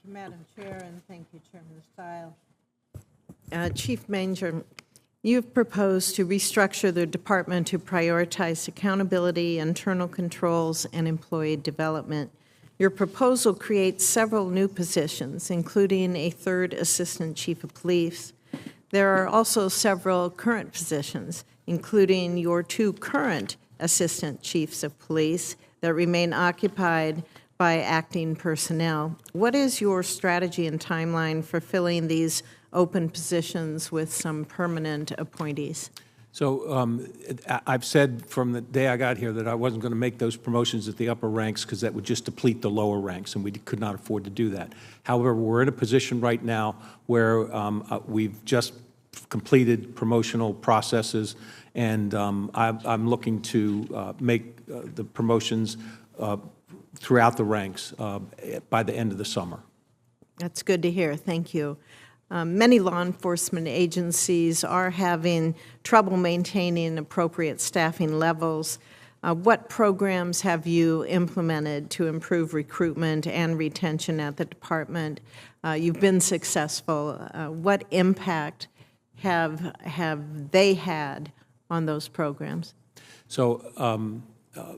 you, Madam Chair, and thank you, Chairman Stile. Chief Manger, you've proposed to restructure the department to prioritize accountability, internal controls, and employee development. Your proposal creates several new positions, including a third assistant chief of police. There are also several current positions, including your two current assistant chiefs of police that remain occupied by acting personnel. What is your strategy and timeline for filling these open positions with some permanent appointees? So I've said from the day I got here that I wasn't going to make those promotions at the upper ranks because that would just deplete the lower ranks, and we could not afford to do that. However, we're in a position right now where we've just completed promotional processes, and I'm looking to make the promotions throughout the ranks by the end of the summer. That's good to hear. Thank you. Many law enforcement agencies are having trouble maintaining appropriate staffing levels. What programs have you implemented to improve recruitment and retention at the department? You've been successful. What impact have they had on those programs? So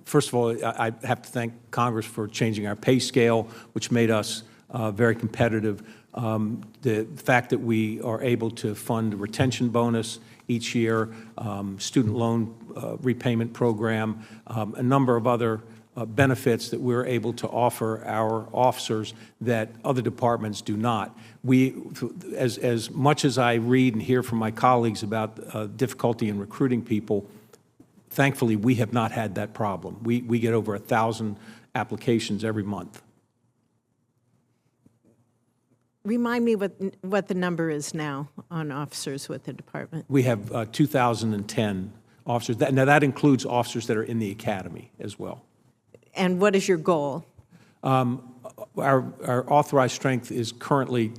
first of all, I have to thank Congress for changing our pay scale, which made us very competitive. The fact that we are able to fund a retention bonus each year, student loan repayment program, a number of other benefits that we're able to offer our officers that other departments do not. As much as I read and hear from my colleagues about difficulty in recruiting people, thankfully, we have not had that problem. We get over 1,000 applications every month. Remind me what the number is now on officers with the department. We have 2,010 officers. Now, that includes officers that are in the academy as well. And what is your goal? Our authorized strength is currently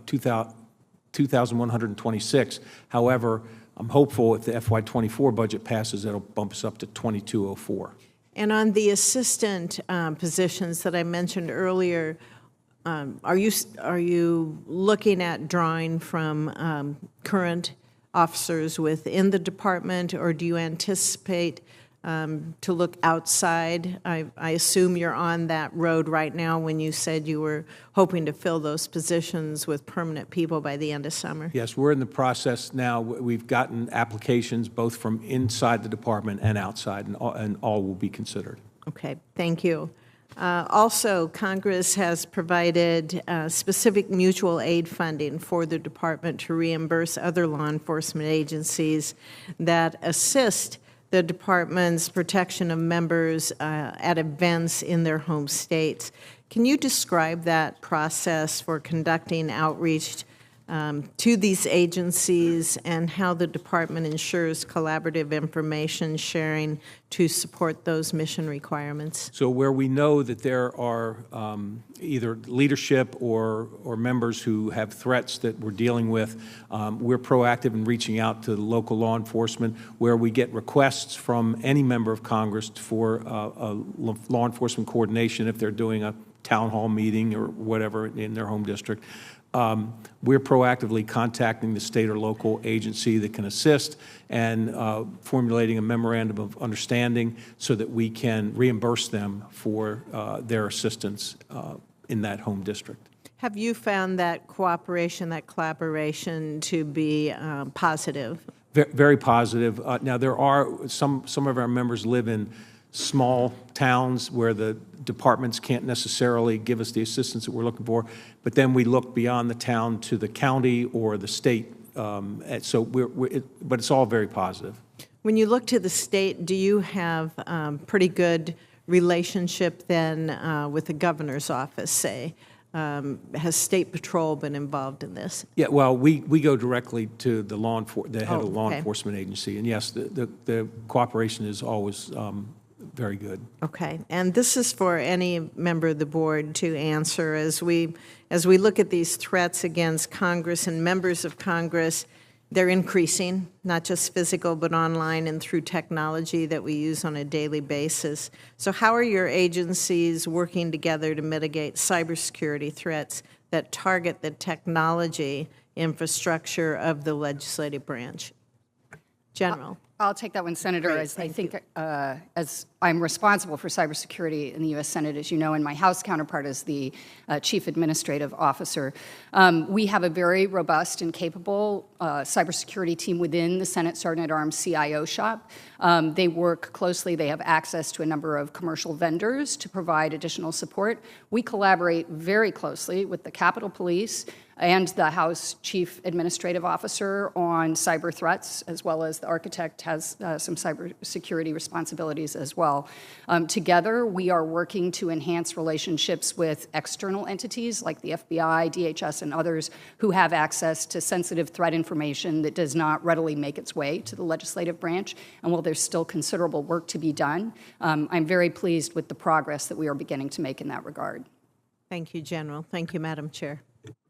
2,126. However, I'm hopeful if the FY24 budget passes, it'll bump us up to 2,204. And on the assistant positions that I mentioned earlier, are you looking at drawing from current officers within the department, or do you anticipate to look outside? I assume you're on that road right now when you said you were hoping to fill those positions with permanent people by the end of summer. Yes, we're in the process now. We've gotten applications both from inside the department and outside, and all will be considered. Okay, thank you. Also, Congress has provided specific mutual aid funding for the department to reimburse other law enforcement agencies that assist the department's protection of members at events in their home states. Can you describe that process for conducting outreach to these agencies and how the department ensures collaborative information sharing to support those mission requirements? So where we know that there are either leadership or members who have threats that we're dealing with, we're proactive in reaching out to local law enforcement. Where we get requests from any member of Congress for law enforcement coordination if they're doing a town hall meeting or whatever in their home district, we're proactively contacting the state or local agency that can assist and formulating a memorandum of understanding so that we can reimburse them for their assistance in that home district. Have you found that cooperation, that collaboration to be positive? Very positive. Now, there are some of our members live in small towns where the departments can't necessarily give us the assistance that we're looking for, but then we look beyond the town to the county or the state. But it's all very positive. When you look to the state, do you have pretty good relationship then with the governor's office, say? Has State Patrol been involved in this? Yeah, well, we go directly to the head of the law okay. enforcement agency, and yes, the cooperation is always very good. Okay, and this is for any member of the board to answer as we look at these threats against Congress and members of Congress. They're increasing, not just physical, but online and through technology that we use on a daily basis. So how are your agencies working together to mitigate cybersecurity threats that target the technology infrastructure of the legislative branch? General. I'll take that one, Senator. Great, As I think, as I'm responsible for cybersecurity in the U.S. Senate, as you know, and my House counterpart is the Chief Administrative Officer. We have a very robust and capable cybersecurity team within the Senate Sergeant at Arms CIO shop. They work closely. They have access to a number of commercial vendors to provide additional support. We collaborate very closely with the Capitol Police and the House Chief Administrative Officer on cyber threats, as well as the architect has some cybersecurity responsibilities as well. Together, we are working to enhance relationships with external entities like the FBI, DHS, and others who have access to sensitive threat information that does not readily make its way to the legislative branch. And while there's still considerable work to be done, I'm very pleased with the progress that we are beginning to make in that regard. Thank you, General. Thank you, Madam Chair.